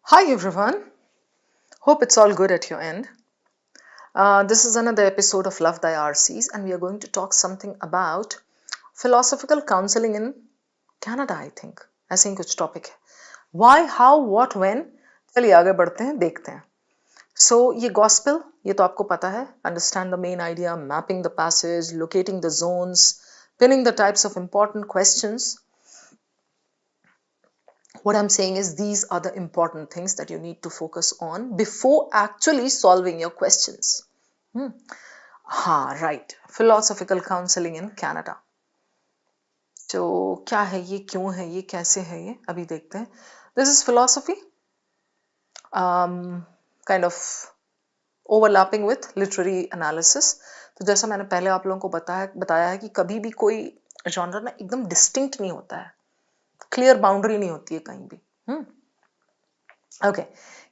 Hi everyone, hope it's all good at your end. This is another episode of Love Thy RCs, and we are going to talk something about philosophical counseling in Canada, I think. ऐसे ही कुछ topic है. Why, how, what, when? चलिए आगे बढ़ते हैं, देखते हैं. So ये gospel, ये तो आपको पता है. Understand the main idea, mapping the passage, locating the zones, pinning the types of important questions. What I'm saying is these are the important things that you need to focus on before actually solving your questions. हाँ, right. Philosophical counseling in Canada. तो क्या है ये, क्यों है ये, कैसे है ये, अभी देखते हैं. This is philosophy, kind of overlapping with literary analysis. तो जैसा मैंने पहले आप लोगों को बताया है कि कभी भी कोई genre ना एकदम distinct नहीं होता है, क्लियर बाउंड्री नहीं होती है कहीं भी. ओके,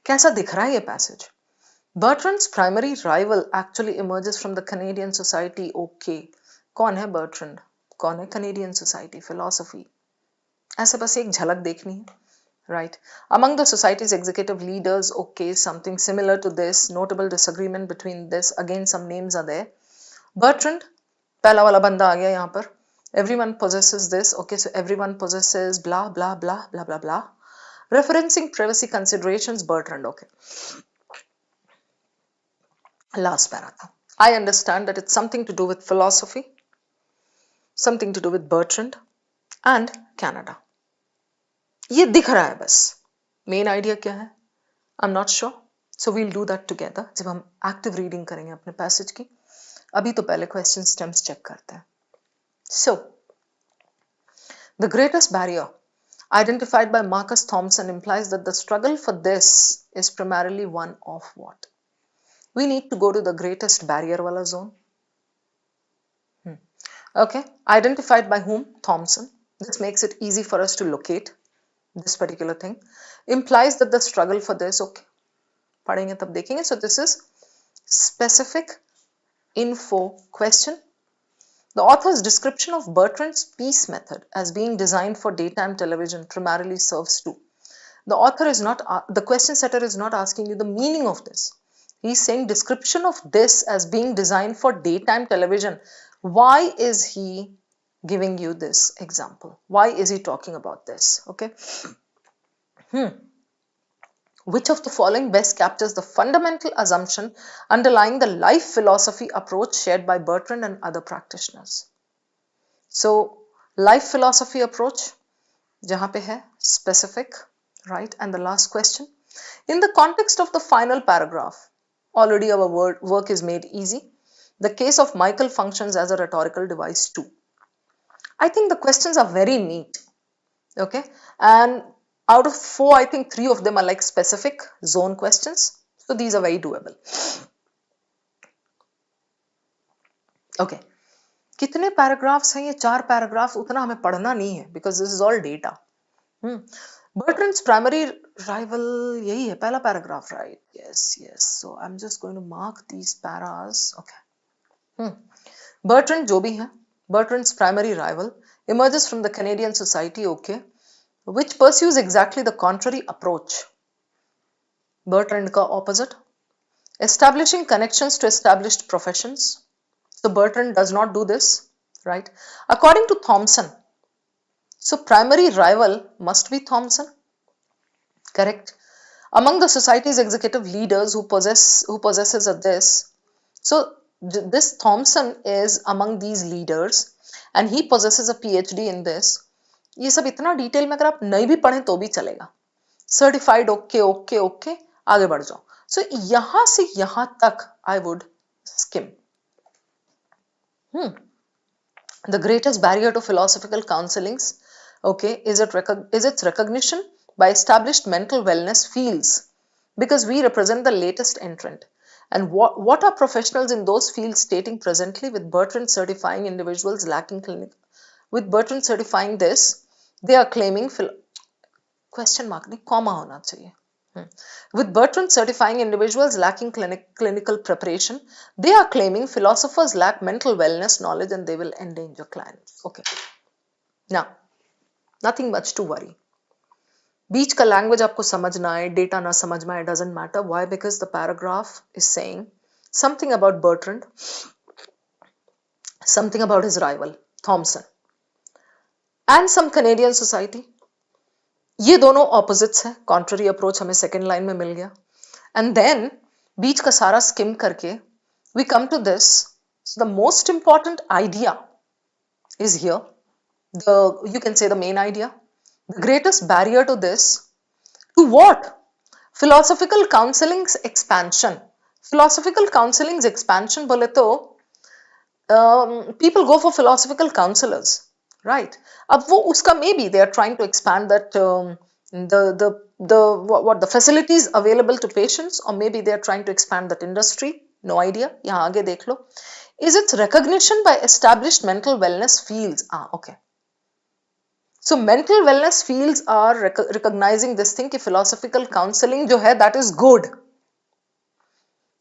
कैसा दिख रहा है ये passage? Bertrand's primary rival actually emerges from the Canadian society. Okay, कौन है Bertrand? कौन है Canadian society? Philosophy. ऐसे बस एक झलक देखनी है, right? Among the society's executive leaders, okay, something similar to this. Notable disagreement between this. Again, some names are there. Bertrand, पहला वाला बंदा आ गया यहाँ पर. Everyone possesses this. Okay, so everyone possesses blah blah blah blah blah blah. Referencing privacy considerations, Bertrand. Okay. Last paragraph. I understand that it's something to do with philosophy, something to do with Bertrand and Canada. ये दिख रहा है बस. Main idea क्या है? I'm not sure. So we'll do that together जब हम active reading करेंगे अपने passage की. अभी तो पहले question stems check करते हैं. So, the greatest barrier identified by Marcus Thompson implies that the struggle for this is primarily one of what? We need to go to the greatest barrier wala zone. Okay, identified by whom? Thompson. This makes it easy for us to locate this particular thing. Implies that the struggle for this, okay, padhenge tab dekhenge. So this is specific info question. The author's description of Bertrand's peace method as being designed for daytime television primarily serves to. The author is not, the question setter is not asking you the meaning of this. He's saying description of this as being designed for daytime television. Why is he giving you this example? Why is he talking about this? Okay. Which of the following best captures the fundamental assumption underlying the life philosophy approach shared by Bertrand and other practitioners? So, life philosophy approach, jahan pe hai specific, right? And the last question. In the context of the final paragraph, already our work is made easy. The case of Michael functions as a rhetorical device too. I think the questions are very neat. Okay. And out of 4, I think 3 of them are like specific zone questions. So these are very doable. Okay. कितने paragraphs हैं ये? 4 paragraphs. उतना हमें पढ़ना नहीं है because this is all data. Bertrand's primary rival, यही है पहला paragraph, right? Yes. So I'm just going to mark these paras. Okay. Bertrand जो भी है, Bertrand's primary rival emerges from the Canadian society, okay, which pursues exactly the contrary approach. Bertrand का opposite, establishing connections to established professions. So Bertrand does not do this, right? According to Thompson, so primary rival must be Thompson, correct? Among the society's executive leaders who possesses of this, so this Thompson is among these leaders and he possesses a PhD in this. ये सब इतना detail में अगर आप नहीं भी पढ़ें तो भी चलेगा. सर्टिफाइड ओके आगे बढ़ जाओ. सो यहां से यहां तक I would scheme. The greatest barrier to philosophical counselings, okay, is its recognition by established mental wellness fields, because we represent the latest entrant. And what are professionals in those fields stating presently, with Bertrand certifying individuals lacking clinical, with Bertrand certifying this, they are claiming question mark नहीं, comma होना चाहिए. With Bertrand certifying individuals lacking clinical preparation, they are claiming philosophers lack mental wellness knowledge and they will endanger clients. Okay. Now, nothing much to worry. बीच का language आपको समझना आए, data ना समझ में आए, doesn't matter. Why? Because the paragraph is saying something about Bertrand, something about his rival Thompson and some Canadian society. ये दोनों ऑपोजिट्स हैं. कॉन्ट्ररी अप्रोच हमें सेकेंड लाइन में मिल गया. एंड देन बीच का सारा स्किम करके we come to this. The most important idea is here. You can say the main idea. The greatest barrier to this, to what? Philosophical counseling's expansion. Philosophical counseling's expansion बोले तो people go for philosophical counselors, right? अब वो उसका maybe they are trying to expand that the facilities available to patients, or maybe they are trying to expand that industry. No idea. यहाँ आगे देख लो. Is its recognition by established mental wellness fields. Okay. So mental wellness fields are recognizing this thing कि philosophical counseling जो है that is good.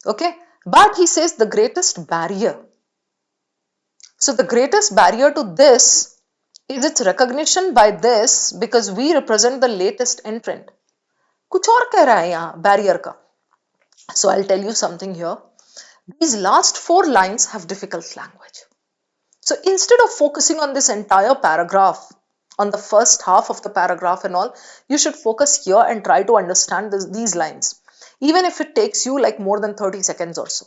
Okay. But he says the greatest barrier. So the greatest barrier to this is its recognition by this because we represent the latest entrant. कुछ और कह रहा है यहाँ barrier का. So I'll tell you something here. These last 4 lines have difficult language. So instead of focusing on this entire paragraph, on the first half of the paragraph and all, you should focus here and try to understand these lines, even if it takes you like more than 30 seconds or so.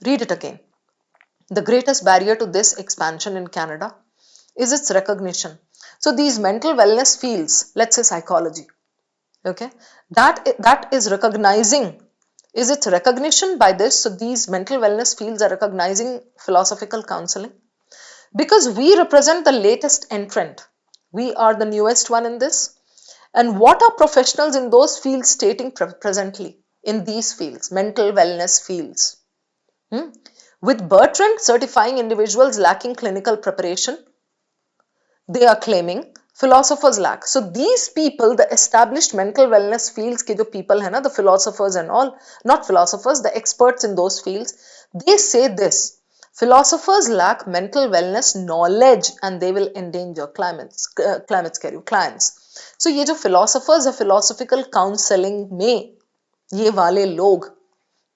Read it again. The greatest barrier to this expansion in Canada is its recognition. So these mental wellness fields, let's say psychology, okay, that is recognizing. Is its recognition by this? So these mental wellness fields are recognizing philosophical counseling because we represent the latest entrant. We are the newest one in this. And what are professionals in those fields stating presently in these fields, mental wellness fields? With Bertrand certifying individuals lacking clinical preparation, they are claiming philosophers lack. So these people, the established mental wellness fields के जो people है ना, the philosophers and all, not philosophers, the experts in those fields, they say this: philosophers lack mental wellness knowledge and they will endanger clients. So ये जो philosophers है philosophical counseling में, ये वाले लोग,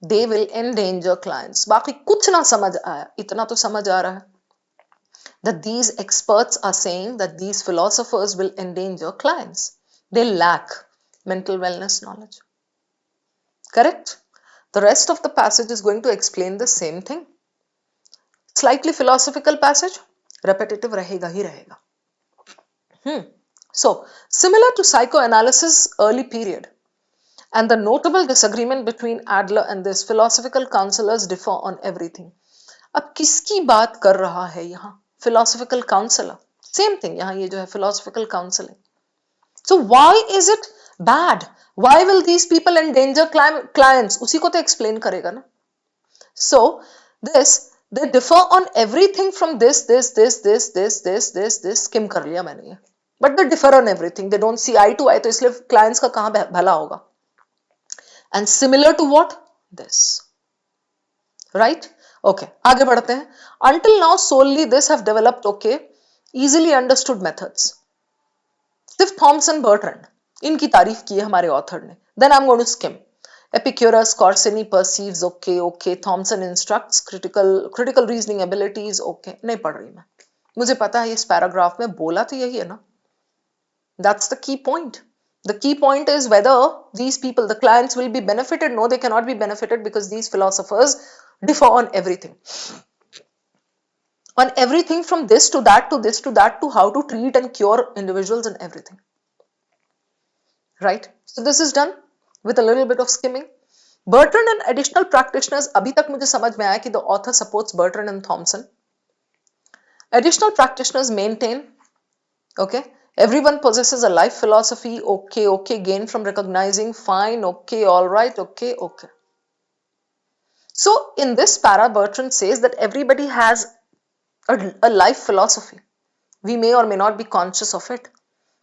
they will endanger clients. बाकी कुछ ना समझ आया, इतना तो समझ आ रहा है that these experts are saying that these philosophers will endanger clients. They lack mental wellness knowledge. Correct? The rest of the passage is going to explain the same thing. Slightly philosophical passage, repetitive rahega hi rahega. So, similar to psychoanalysis early period, and the notable disagreement between Adler and this, philosophical counselors differ on everything. अब किसकी बात कर रहा है यहाँ? Philosophical counselor. Same thing. यहाँ ये जो है philosophical counseling. So why is it bad? Why will these people endanger clients? उसी को तो explain करेगा ना. So this, they differ on everything from this. Skim कर लिया मैंने ये. But they differ on everything. They don't see eye to eye. तो इसलिए clients का कहाँ भला होगा? And similar to what? This. Right? Okay, आगे बढ़ते हैं. Until now, solely this have developed okay, easily understood methods. सिर्फ Thomson, Bertrand, इनकी तारीफ की है हमारे ऑथर ने. Then I'm going to skim. Epicurus, Corsini perceives okay. Thomson instructs critical reasoning abilities okay. नहीं पढ़ रही मैं. मुझे पता है इस पैराग्राफ में बोला तो यही है ना. That's the key point. The key point is whether these people, the clients, will be benefited. No, they cannot be benefited because these philosophers differ on everything. On everything from this to that to this to that to how to treat and cure individuals and everything. Right? So this is done with a little bit of skimming. Bertrand and additional practitioners, अभी तक मुझे समझ में आया कि the author supports Bertrand and Thomson. Additional practitioners maintain, okay, everyone possesses a life philosophy, okay, gain from recognizing, fine, okay, all right, okay. So in this para, Bertrand says that everybody has a life philosophy. We may or may not be conscious of it.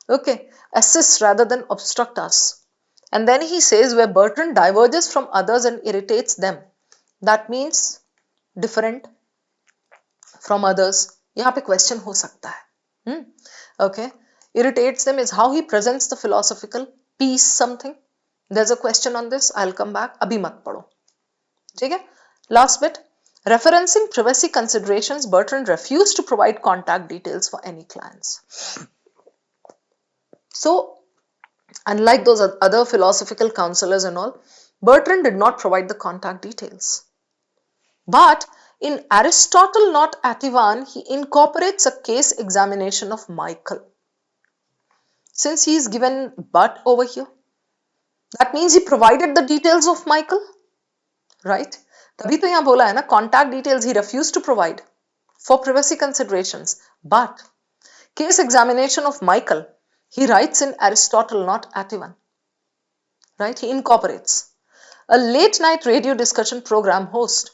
Okay, assist rather than obstruct us. And then he says where Bertrand diverges from others and irritates them. That means different from others. यहाँ पे question हो सकता है. Okay. irritates them is how he presents the philosophical piece something. There's a question on this, I'll come back. अभी मत पढ़ो, ठीक है? Last bit. Referencing privacy considerations, Bertrand refused to provide contact details for any clients. So, unlike those other philosophical counselors and all, Bertrand did not provide the contact details. But in Aristotle, not Ativan, he incorporates a case examination of Michael. Since he is given but over here, that means he provided the details of Michael, right? तभी तो यहाँ बोला है ना, contact details he refused to provide for privacy considerations. But case examination of Michael, he writes in Aristotle, not Ativan, right? He incorporates. A late night radio discussion program host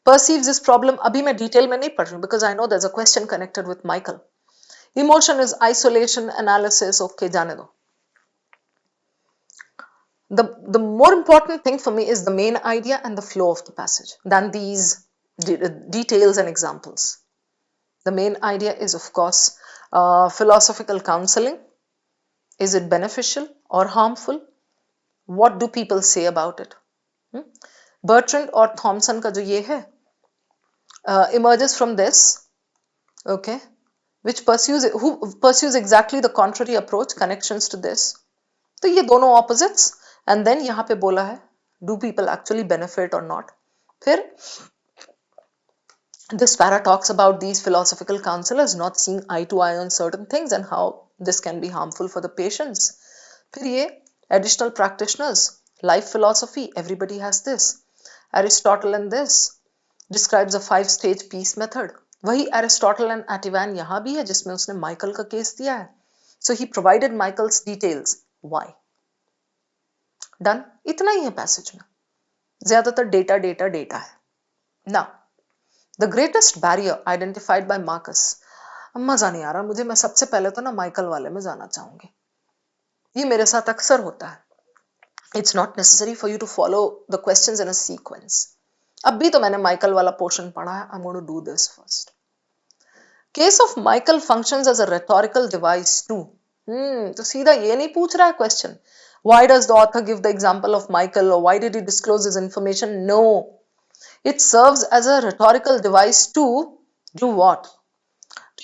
perceives this problem. अभी मैं detail में नहीं पढ़ रही हूँ because I know there's a question connected with Michael. Emotion is isolation, analysis, okay, जाने दो. The more important thing for me is the main idea and the flow of the passage than these details and examples. The main idea is, of course, philosophical counseling. Is it beneficial or harmful? What do people say about it? Bertrand or Thompson का जो ये है emerges from this, okay, who pursues exactly the contrary approach, connections to this. तो ये दोनों opposites. And then यहाँ पे बोला है, do people actually benefit or not? फिर this para talks about these philosophical counselors not seeing eye to eye on certain things and how this can be harmful for the patients. फिर ये additional practitioners, life philosophy, everybody has this. Aristotle in this describes a 5-stage peace method. वही Aristotle and Ativan यहाँ भी है जिसमें उसने Michael का case दिया है. So he provided Michael's details. Why? Done. इतना ही है पैसेज में. ज्यादातर डेटा डेटा डेटा है. Now, the greatest barrier identified by Marcus. मजा नहीं आ रहा मुझे, मैं सबसे पहले तो ना माइकल वाले में जाना चाहूंगी. ये मेरे साथ अक्सर होता है. It's not necessary for you to follow the questions in a sequence. अब भी तो मैंने माइकल वाला पोर्शन पढ़ा है. I'm going to do this first. Case of Michael functions as a rhetorical device too. तो सीधा ये नहीं पूछ रहा है question. Why does the author give the example of Michael, or why did he disclose his information? No. It serves as a rhetorical device to do what?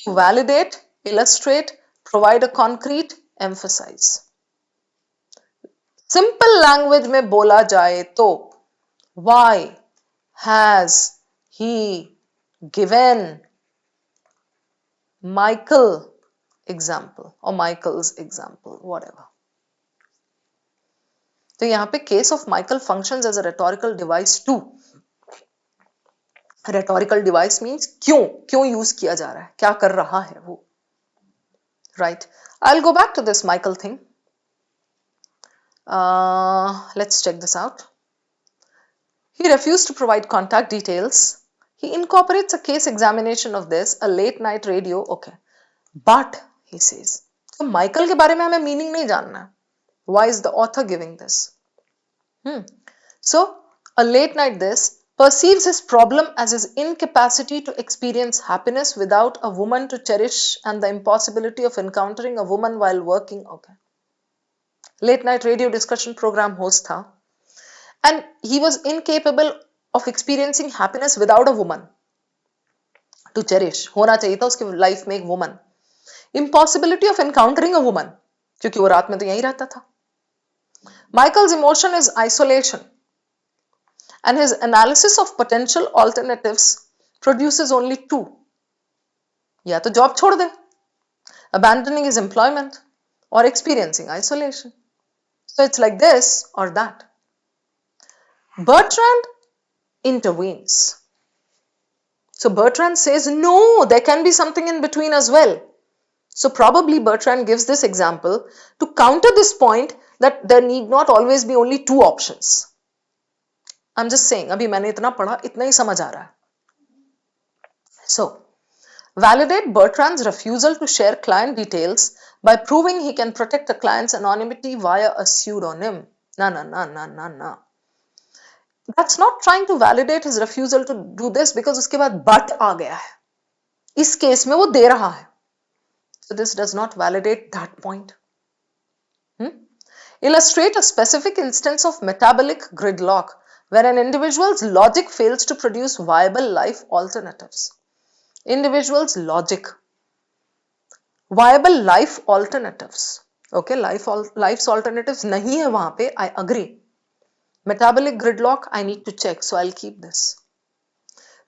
To validate, illustrate, provide a concrete, emphasize. Simple language में बोला जाए तो why has he given Michael example or Michael's example, whatever. तो यहाँ पे case of Michael functions as a rhetorical device too. Rhetorical device means क्यों use किया जा रहा है, क्या कर रहा है वो, right? I'll go back to this Michael thing. Let's check this out. He refused to provide contact details. He incorporates a case examination of this, a late night radio, okay. But, he says, तो Michael के बारे में हमें meaning नहीं जानना है. Why is the author giving this? So, a late night this perceives his problem as his incapacity to experience happiness without a woman to cherish and the impossibility of encountering a woman while working. Okay. Late night radio discussion program host tha. And he was incapable of experiencing happiness without a woman to cherish. होना चाहिए था उसके life में एक woman. Impossibility of encountering a woman. क्योंकि वो रात में तो यहीं रहता था. Michael's emotion is isolation. And his analysis of potential alternatives produces only two. या तो job छोड़ दे, abandoning his employment, or experiencing isolation. So it's like this or that. Bertrand intervenes. So Bertrand says, no, there can be something in between as well. So probably Bertrand gives this example to counter this point that there need not always be only two options. I'm just saying, अभी मैंने इतना पढ़ा, इतना ही समझ आ रहा है. So, validate Bertrand's refusal to share client details by proving he can protect a client's anonymity via a pseudonym. No. That's not trying to validate his refusal to do this because उसके बाद but आ गया है. इस case में वो दे रहा है. So this does not validate that point. Illustrate a specific instance of metabolic gridlock where an individual's logic fails to produce viable life alternatives. Individual's logic. Viable life alternatives. Okay, life's alternatives nahi hai wahan pe, I agree. Metabolic gridlock, I need to check, so I'll keep this.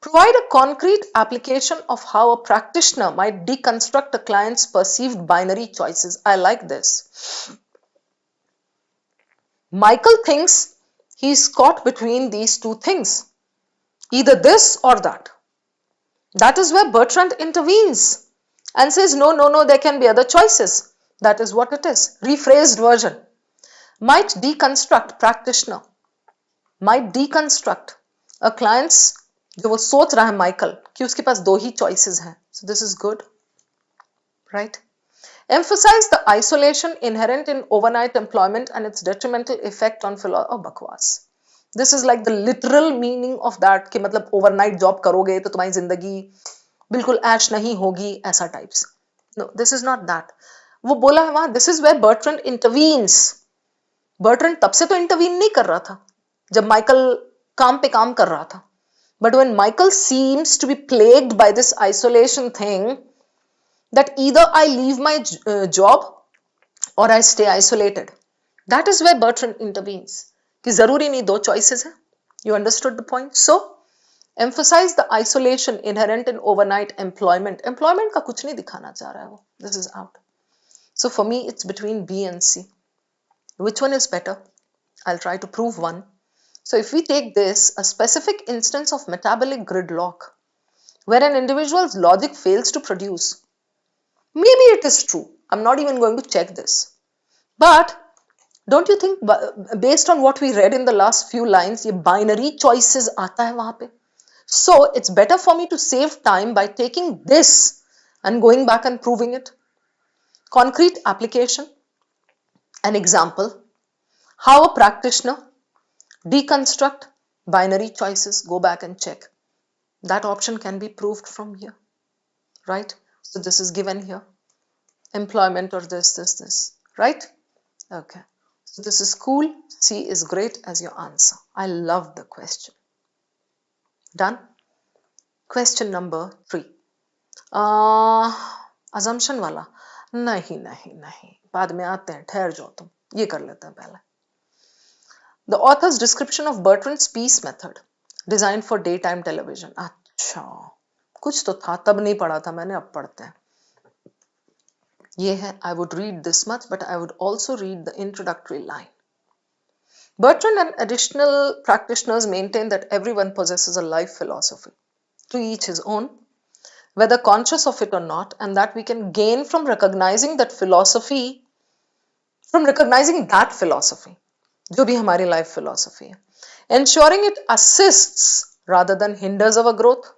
Provide a concrete application of how a practitioner might deconstruct a client's perceived binary choices. I like this. Michael thinks he's caught between these two things, either this or that. That is where Bertrand intervenes and says, no, there can be other choices. That is what it is. Rephrased version. Might deconstruct practitioner, might deconstruct a client's, जो वो सोच रहा है Michael कि उसके पास दो ही choices हैं. So this is good, right? Emphasize the isolation inherent in overnight employment and its detrimental effect on philosophy. Oh, bakwas. This is like the literal meaning of that कि मतलब overnight job करोगे तो तुम्हारी जिंदगी बिल्कुल ऐश नहीं होगी, ऐसा types. No, this is not that. वो बोला है वहां, this is where Bertrand intervenes. Bertrand तब से तो intervene नहीं कर रहा था जब माइकल काम पे काम कर रहा था. But when Michael seems to be plagued by this isolation thing, that either I leave my job or I stay isolated, that is where Bertrand intervenes. कि जरूरी नहीं दो choices हैं. You understood the point? So, emphasize the isolation inherent in overnight employment. Employment का कुछ नहीं दिखाना चाह रहा है वो. This is out. So for me, it's between B and C. Which one is better? I'll try to prove one. So if we take this, a specific instance of metabolic gridlock, where an individual's logic fails to produce, maybe it is true. I'm not even going to check this. But don't you think, based on what we read in the last few lines, ये binary choices आता है वहाँ पे? So it's better for me to save time by taking this and going back and proving it. Concrete application. An example. How a practitioner deconstruct binary choices. Go back and check. That option can be proved from here, right? So this is given here. Employment or this, right? Okay. So this is cool. C is great as your answer. I love the question. Done? Question number 3. Assumption वाला? नहीं. बाद में आते हैं, ठहर जाओ तुम. ये कर लेते हैं पहले. The author's description of Bertrand's peace method, designed for daytime television. अच्छा, कुछ तो था, तब नहीं पढ़ा था मैंने, अब पढ़ते हैं. ये है, I would read this much, but I would also read the introductory line. Bertrand and additional practitioners maintain that everyone possesses a life philosophy, to each his own, whether conscious of it or not, and that we can gain from recognizing that philosophy, जो भी हमारी life philosophy है. Ensuring it assists rather than hinders our growth.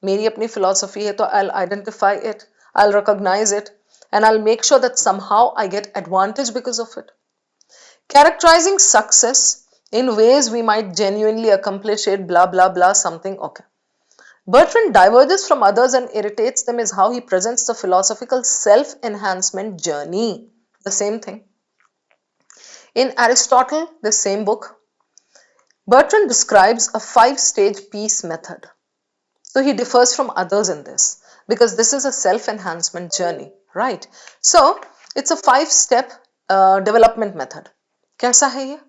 मेरी अपनी philosophy है तो I'll identify it, I'll recognize it, and I'll make sure that somehow I get advantage because of it. Characterizing success in ways we might genuinely accomplish it, blah, blah, blah, something, okay. Bertrand diverges from others and irritates them is how he presents the philosophical self-enhancement journey. The same thing. In Aristotle, the same book, Bertrand describes a 5-stage peace method. So he differs from others in this because this is a self-enhancement journey, right? So it's a 5-step development method. कैसा है ये?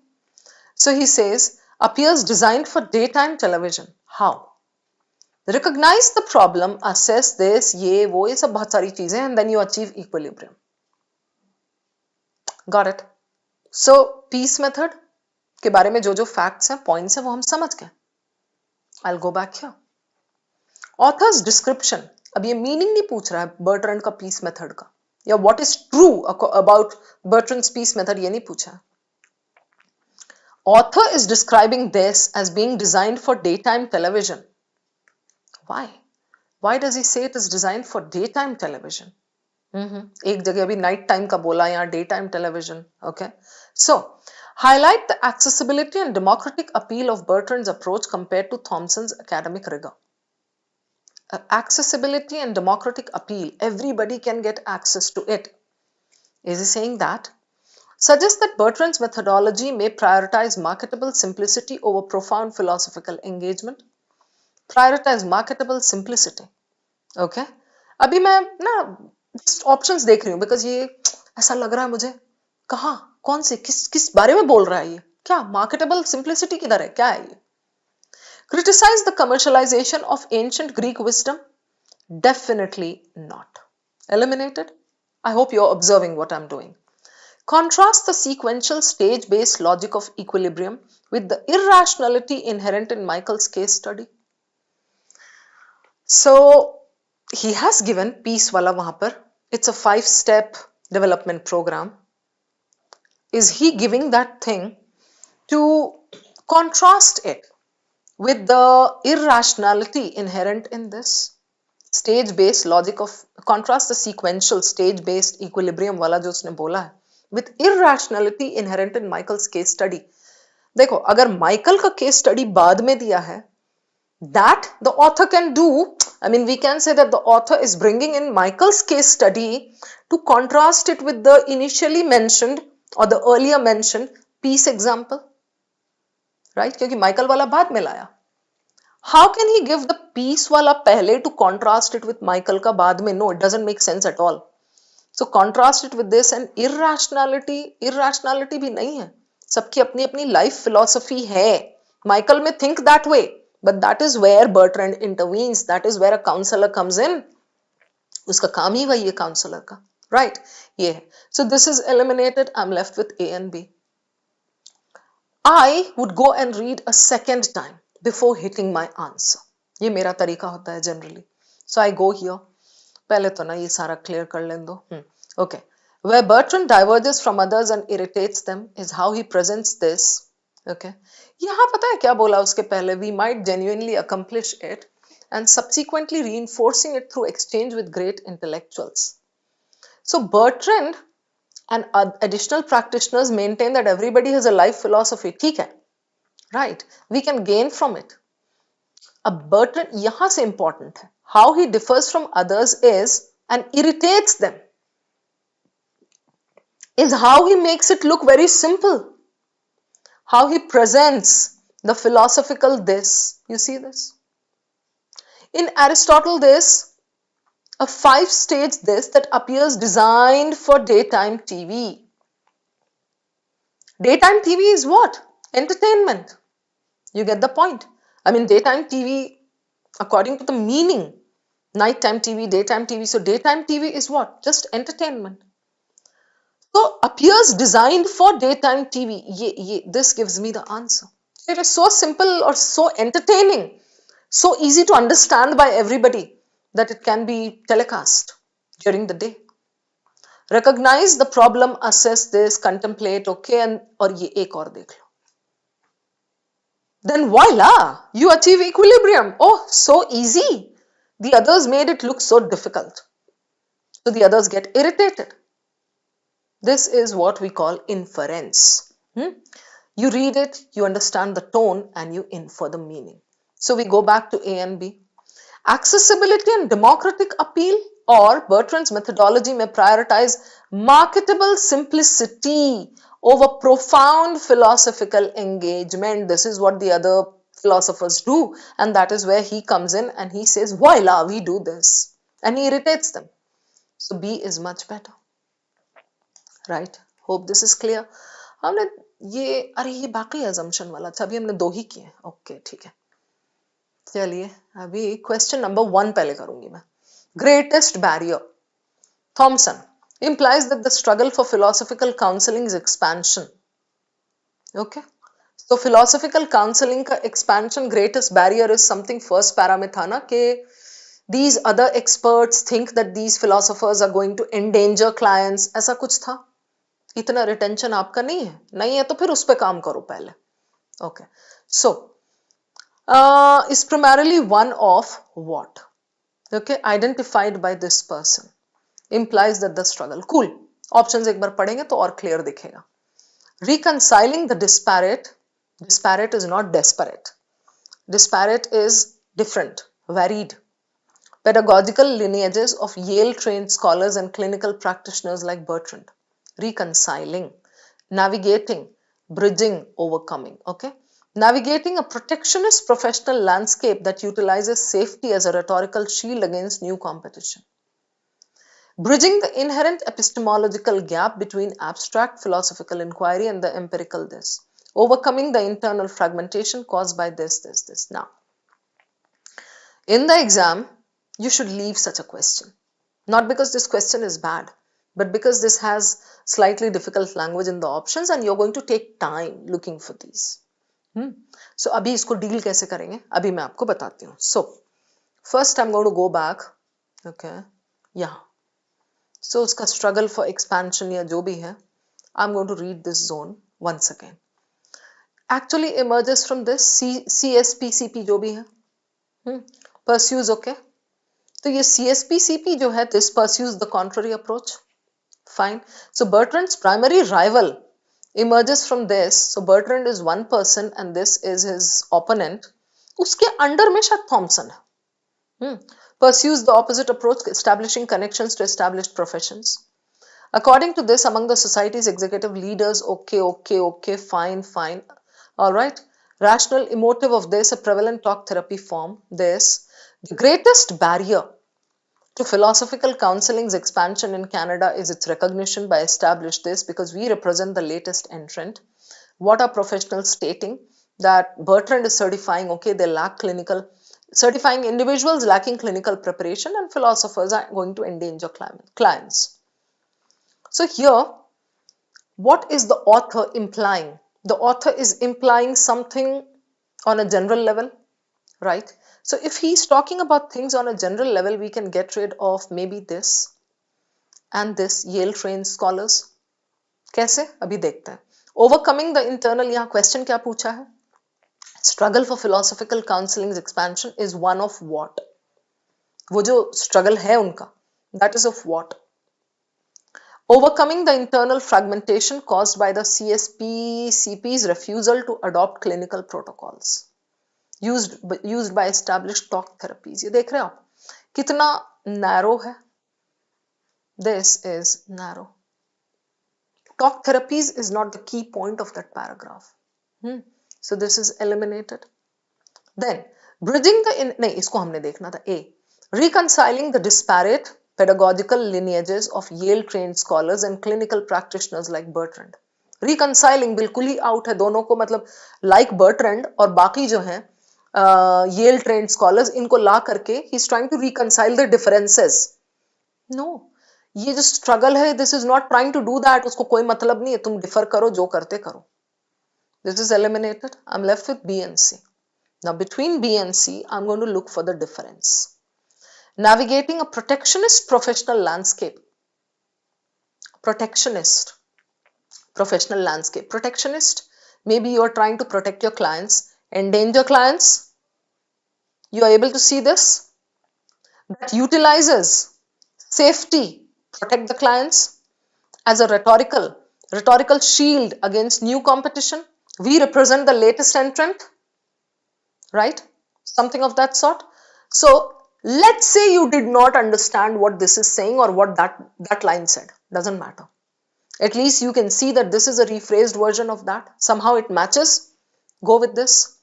So he says, appears designed for daytime television. How? Recognize the problem, assess this, ये सब बहुत सारी चीजें, and then you achieve equilibrium. Got it? So peace method के बारे में जो facts हैं, points हैं, वो हम समझ गए. I'll go back here. Author's description. अब ये meaning नहीं पूछ रहा है Bertrand का peace method का, या what is true about Bertrand's peace method ये नहीं पूछा है. Author is describing this as being designed for daytime television. Why? Why does he say it is designed for daytime television? एक जगह अभी night time का बोला, यहाँ daytime television. Okay. So, highlight the accessibility and democratic appeal of Bertrand's approach compared to Thompson's academic rigor. accessibility and democratic appeal, everybody can get access to it. Is he saying that? Suggests that Bertrand's methodology may prioritize marketable simplicity over profound philosophical engagement. Prioritize marketable simplicity. Okay? अभी मैं ना options देख रही हूँ because ये ऐसा लग रहा है मुझे, कहाँ, कौन से, किस बारे में बोल रहा है ये, क्या मार्केटेबल सिंप्लिसिटी किधर है, क्या है ये? Criticize the commercialization of ancient Greek wisdom? Definitely not. Eliminated? I hope you're observing what I'm doing. Contrast the sequential stage-based logic of equilibrium with the irrationality inherent in Michael's case study. So, he has given peace wala wahan par. It's a 5-step development program. Is he giving that thing to contrast it with the irrationality inherent in this? Stage-based logic of, contrast the sequential stage-based equilibrium wala jo usne bola hai with irrationality inherent in Michael's case study. देखो, अगर Michael का case study बाद में दिया है, that the author can do, I mean, we can say that the author is bringing in Michael's case study to contrast it with the initially mentioned or the earlier mentioned peace example, right? क्योंकि Michael वाला बाद में लाया. How can he give the peace वाला पहले to contrast it with Michael का बाद में? No, it doesn't make sense at all. So contrast it with this, and irrationality भी नहीं है, सबकी अपनी अपनी लाइफ फिलॉसफी है. माइकल में think that way, but that is where Bertrand intervenes. That is where a counselor comes in. उसका काम ही वही है counselor का, right? ये है. So this is eliminated. I'm left with A and B. I would go and read a second time before hitting my answer. ये मेरा तरीका होता है generally. So I go here. पहले तो ना ये सारा क्लियर कर लें दो. Okay. Where Bertrand diverges from others and irritates them is how he presents this. Okay. यहाँ पता है क्या बोला उसके पहले? We might genuinely accomplish it and subsequently reinforcing it through exchange with great intellectuals. So Bertrand and additional practitioners maintain that everybody has a life philosophy. ठीक है. Right. We can gain from it. अब Bertrand यहाँ से important है. How he differs from others is, and irritates them, is how he makes it look very simple. How he presents the philosophical this. You see this? In Aristotle this, a 5-stage this that appears designed for daytime TV. Daytime TV is what? Entertainment. You get the point? I mean, daytime TV, according to the meaning, nighttime TV, daytime TV. So daytime TV is what? Just entertainment. So appears designed for daytime TV. This gives me the answer. It is so simple or so entertaining, so easy to understand by everybody that it can be telecast during the day. Recognize the problem, assess this, contemplate, okay, and और ये एक और देख लो. Then voila, you achieve equilibrium. Oh, so easy. The others made it look so difficult. So the others get irritated. This is what we call inference. You read it, you understand the tone, and you infer the meaning. So we go back to A and B. Accessibility and democratic appeal, or Bertrand's methodology may prioritize marketable simplicity over profound philosophical engagement. This is what the other philosophers do, and that is where he comes in and he says, voila, we do this, and he irritates them. So B is much better, right? Hope this is clear. हमने ये बाकी assumption वाला, अच्छा अभी हमने 2 ही किए. Okay, ठीक है. चलिए अभी क्वेश्चन नंबर 1 पहले करूंगी मैं. Greatest barrier. Thompson implies that the struggle for philosophical counseling is expansion. Okay. So philosophical counseling का expansion, greatest barrier is something first para में था ना कि these other experts think that these philosophers are going to endanger clients. ऐसा कुछ था. इतना retention आपका नहीं है तो फिर उस पे काम करो पहले. Okay. So is primarily one of what? Okay, identified by this person. Implies that the struggle. Cool. Options एक बार पढ़ेंगे तो और clear दिखेगा. Reconciling the disparate. Disparate is not desperate. Disparate is different, varied. pedagogical lineages of Yale-trained scholars and clinical practitioners like Bertrand. Reconciling, navigating, bridging, overcoming. Okay, navigating a protectionist professional landscape that utilizes safety as a rhetorical shield against new competition. Bridging the inherent epistemological gap between abstract philosophical inquiry and the empirical this. Overcoming the internal fragmentation caused by this. Now, in the exam, you should leave such a question. Not because this question is bad, but because this has slightly difficult language in the options and you're going to take time looking for these. So, अभी इसको deal कैसे करेंगे? अभी मैं आपको बताती हूँ. So, first I'm going to go back. Okay, यहाँ. So, उसका struggle for expansion या जो भी है, I'm going to read this zone once again. Actually emerges from this CSPCP जो भी है. Pursues, okay. तो ये CSPCP जो है, this pursues the contrary approach. Fine. So Bertrand's primary rival emerges from this. So Bertrand is one person and this is his opponent. उसके under में शायद थॉमसन है. Pursues the opposite approach, establishing connections to established professions. According to this, among the society's executive leaders, okay, fine. All right. Rational emotive of this, a prevalent talk therapy form. This, the greatest barrier to philosophical counseling's expansion in Canada is its recognition by established this because we represent the latest entrant. What are professionals stating? That Bertrand is certifying, okay, they lack clinical, certifying individuals lacking clinical preparation and philosophers are going to endanger clients. So here, what is the author implying? The author is implying something on a general level, right? So if he's talking about things on a general level, we can get rid of maybe this and this Yale-trained scholars. कैसे? अभी देखते हैं. Overcoming the internal, यहाँ question क्या पूछा है? Struggle for philosophical counseling's expansion is one of what? वो जो struggle है उनका, that is of what? Overcoming the internal fragmentation caused by the CSPCP's refusal to adopt clinical protocols. Used by established talk therapies. ये देख रहे हो आप कितना narrow है? This is narrow. Talk therapies is not the key point of that paragraph. So this is eliminated. Then bridging the नहीं इसको हमने देखना था. A. Reconciling the disparate pedagogical lineages of Yale-trained scholars and clinical practitioners like Bertrand. Reconciling बिल्कुल ही out है दोनों को, मतलब like Bertrand और बाकी जो हैं Yale trained scholars, इनको ला करके he's trying to reconcile the differences. No, ये जो struggle है, this is not trying to do that. उसको कोई मतलब नहीं है, तुम differ करो, जो करते करो. This is eliminated. I'm left with B and C. Now between B and C, I'm going to look for the difference. Navigating a protectionist professional landscape. Protectionist professional landscape. Protectionist, maybe you are trying to protect your clients, endanger clients. You are able to see this? That utilizes safety, protect the clients as a rhetorical shield against new competition. We represent the latest entrant, right? Something of that sort. So let's say you did not understand what this is saying or what that line said. Doesn't matter. At least you can see that this is a rephrased version of that. Somehow it matches. Go with this.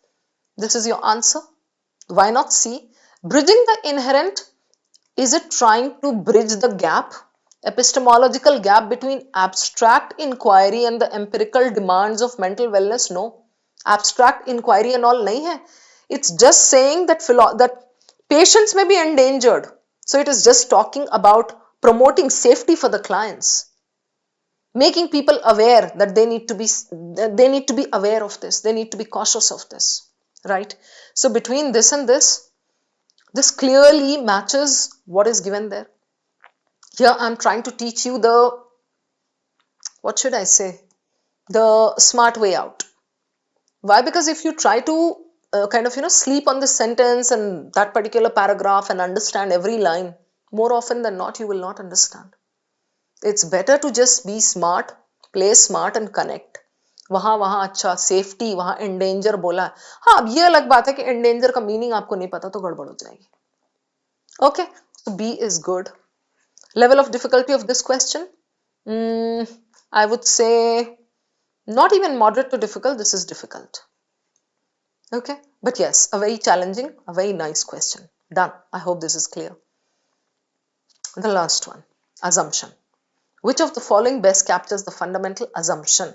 This is your answer. Why not C? Bridging the inherent, is it trying to bridge the gap, epistemological gap between abstract inquiry and the empirical demands of mental wellness? No. Abstract inquiry and all nahi hai. It's just saying that patients may be endangered. So it is just talking about promoting safety for the clients. Making people aware that they need to be aware of this. They need to be cautious of this. Right? So between this and this clearly matches what is given there. Here I'm trying to teach you the, what should I say, the smart way out. Why? Because if you try to kind of, sleep on this sentence and that particular paragraph and understand every line, more often than not, you will not understand. It's better to just be smart, play smart and connect. वहाँ अच्छा safety, वहाँ endanger बोला. हाँ, अब ये अलग बात है कि एंडेंजर का मीनिंग आपको नहीं पता तो गड़बड़ हो जाएगी. Okay, so B is good. Level of difficulty of this question? I would say not even moderate to difficult, this is difficult. Okay, but yes, a very challenging, a very nice question. Done. I hope this is clear. The last one, assumption. Which of the following best captures the fundamental assumption?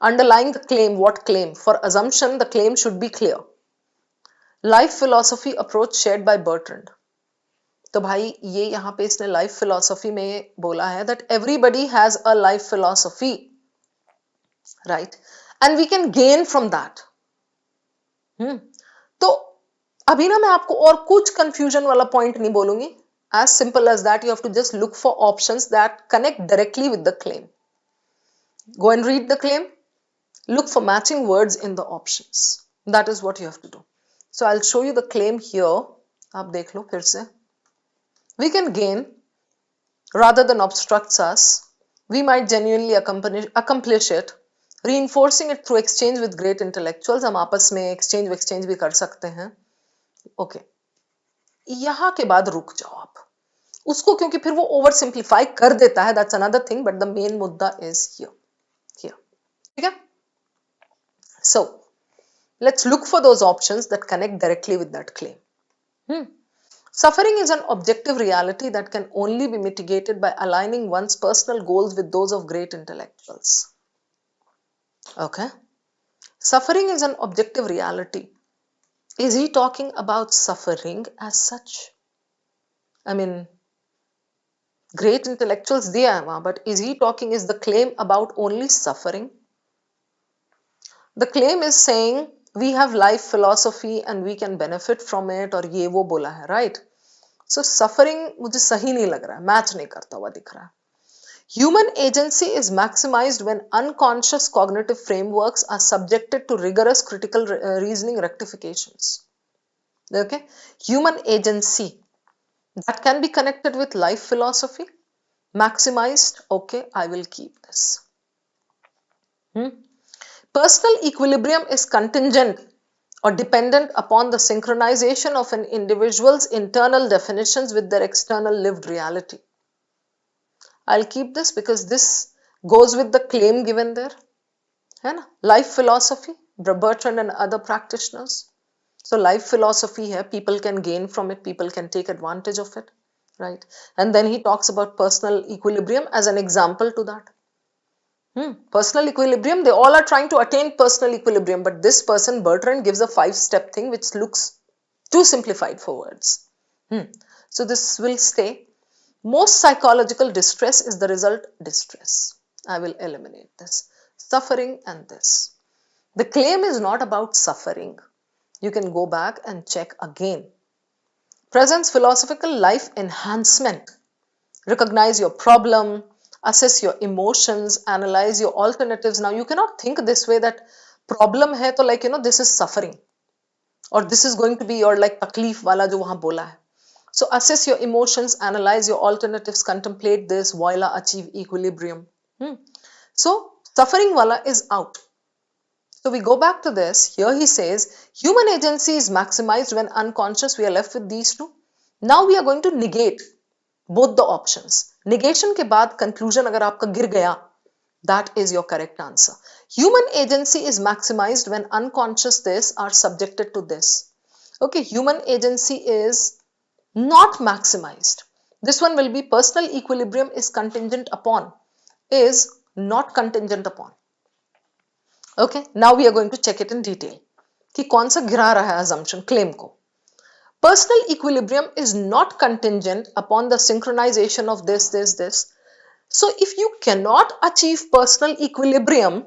Underlying the claim, what claim? For assumption, the claim should be clear. Life philosophy approach shared by Bertrand. तो भाई ये यहाँ पे इसने life philosophy में बोला है that everybody has a life philosophy, right? And we can gain from that. तो अभी ना मैं आपको और कुछ कंफ्यूजन वाला पॉइंट नहीं बोलूंगी. As simple as that, you have to just look for options that connect directly with the claim. Go and read the claim. Look for matching words in the options. That is what you have to do. So I'll show you the claim here. आप देख लो फिर से. We can gain rather than obstructs us. We might genuinely accomplish it, reinforcing it through exchange with great intellectuals. हम आपस में exchange भी कर सकते हैं. Okay. यहाँ के बाद रुक जाओ आप. उसको क्योंकि फिर वो ओवर सिंप्लीफाई कर देता है. That's another thing, but the main मुद्दा is here. ठीक है? So let's look for those options that connect directly with that claim. Suffering is an objective reality that can only be mitigated by aligning one's personal goals with those of great intellectuals. Okay. Suffering is an objective reality. Is he talking about suffering as such? I mean, great intellectuals diya hai wahan, but is he talking, is the claim about only suffering? The claim is saying we have life philosophy and we can benefit from it, और ये वो बोला है, right? So suffering मुझे सही नहीं लग रहा है, मैच नहीं करता हुआ दिख रहा है. Human agency is maximized when unconscious cognitive frameworks are subjected to rigorous critical reasoning rectifications. Okay, human agency that can be connected with life philosophy, maximized. Okay, I will keep this. Personal equilibrium is contingent or dependent upon the synchronization of an individual's internal definitions with their external lived reality. I'll keep this because this goes with the claim given there. है ना? Life philosophy, Bertrand and other practitioners. So life philosophy here, people can gain from it, people can take advantage of it, right? And then he talks about personal equilibrium as an example to that. Personal equilibrium, they all are trying to attain personal equilibrium, but this person, Bertrand, gives a 5-step thing which looks too simplified for words. So this will stay. Most psychological distress is the result distress. I will eliminate this. Suffering and this. The claim is not about suffering. You can go back and check again. Presents philosophical life enhancement. Recognize your problem, assess your emotions, analyze your alternatives. Now you cannot think this way that problem hai to like, this is suffering. Or this is going to be your like takleef wala jo wahan bola hai. So assess your emotions, analyze your alternatives, contemplate this, voila, achieve equilibrium. So suffering wala is out. So we go back to this. Here he says, human agency is maximized when unconscious. We are left with these two. Now we are going to negate both the options. Negation के बाद conclusion अगर आपका गिर गया, that is your correct answer. Human agency is maximized when unconscious this are subjected to this. Okay, human agency is not maximized. This one will be personal equilibrium is contingent upon, is not contingent upon. Okay, now we are going to check it in detail. कि कौन सा गिरा रहा है assumption claim को. Personal equilibrium is not contingent upon the synchronization of this. So if you cannot achieve personal equilibrium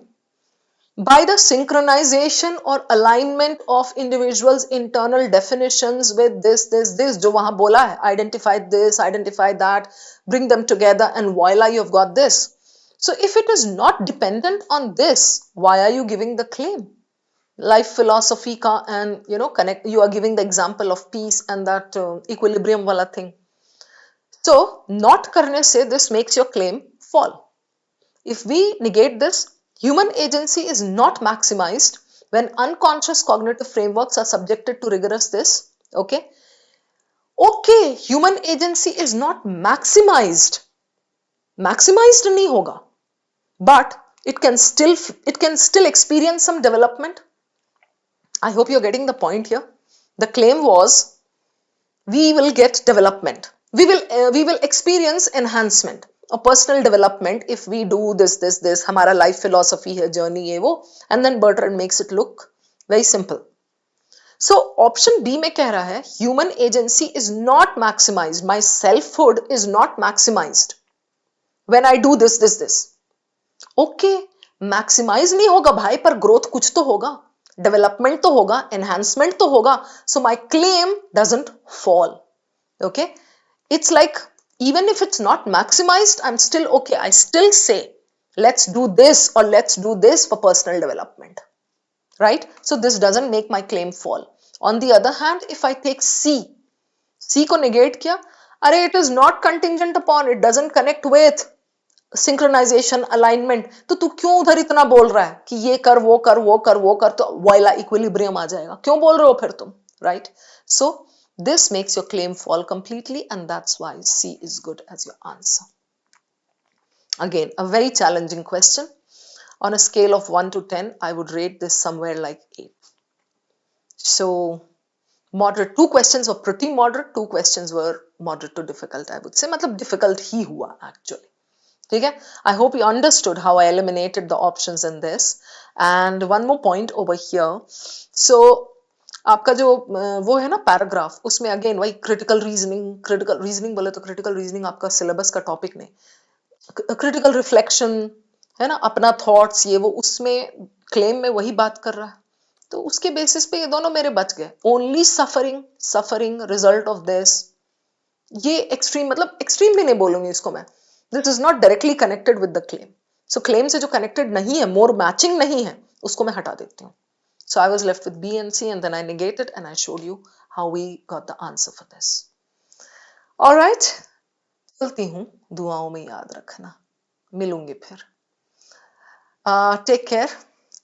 by the synchronization or alignment of individuals' internal definitions with this, जो वहां बोला है, identify this, identify that, bring them together and voila, you've got this. So if it is not dependent on this, why are you giving the claim? Life philosophy ka and connect, you are giving the example of peace and that equilibrium wala thing. So not karne se this makes your claim fall. If we negate this, human agency is not maximized when unconscious cognitive frameworks are subjected to rigorous this. Okay, okay, human agency is not maximised, maximised नहीं होगा, but it can still experience some development. I hope you're getting the point here. The claim was we will get development, we will experience enhancement or personal development if we do this हमारा life philosophy है, journey है वो, and then Bertrand makes it look very simple. So option B में कह रहा है human agency is not maximized, my selfhood is not maximized when I do this. Okay, maximise नहीं होगा भाई, पर ग्रोथ कुछ तो होगा, डेवलपमेंट तो होगा, एनहांसमेंट तो होगा, so my claim doesn't fall. Okay, it's like even if it's not maximized, I'm still okay, I still say let's do this or let's do this for personal development, right? So this doesn't make my claim fall. On the other hand, if I take C को negate किया, अरे it is not contingent upon, it doesn't connect with synchronisation, alignment, तो तू क्यों उधर इतना बोल रहा है कि ये कर वो कर वो कर वो कर, तो वाइला इक्विलिब्रियम आ जाएगा, क्यों बोल रहे हो फिर तुम, right? So this makes your claim fall completely and that's why C is good as your answer. Again a very challenging question. On a scale of 1 to 10, I would rate this somewhere like 8. So moderate. 2 questions were pretty moderate, 2 questions were moderate to difficult, I would say. मतलब difficult ही हुआ actually. ठीक है. I hope you understood how I eliminated the options in this. And one more point over here. So आपका जो वो है ना paragraph, उसमें अगेन वही क्रिटिकल रीजनिंग बोले तो क्रिटिकल रीजनिंग आपका सिलेबस का टॉपिक नहीं, क्रिटिकल रिफ्लेक्शन है ना, अपना थॉट्स ये वो, उसमें क्लेम में वही बात कर रहा है, तो उसके बेसिस पे ये दोनों मेरे बच गए. Only suffering result of this, ये एक्सट्रीम, मतलब एक्सट्रीम भी नहीं बोलूंगी इसको मैं, this is not directly connected with the claim. So claim से जो कनेक्टेड नहीं है, मोर मैचिंग नहीं है, उसको मैं हटा देती हूँ. So I was left with B and C and then I negated and I showed you how we got the answer for this. Alright, चलती हूँ, दुआओं में याद रखना, मिलूंगी फिर. Take care,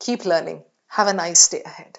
keep learning, have a nice day ahead.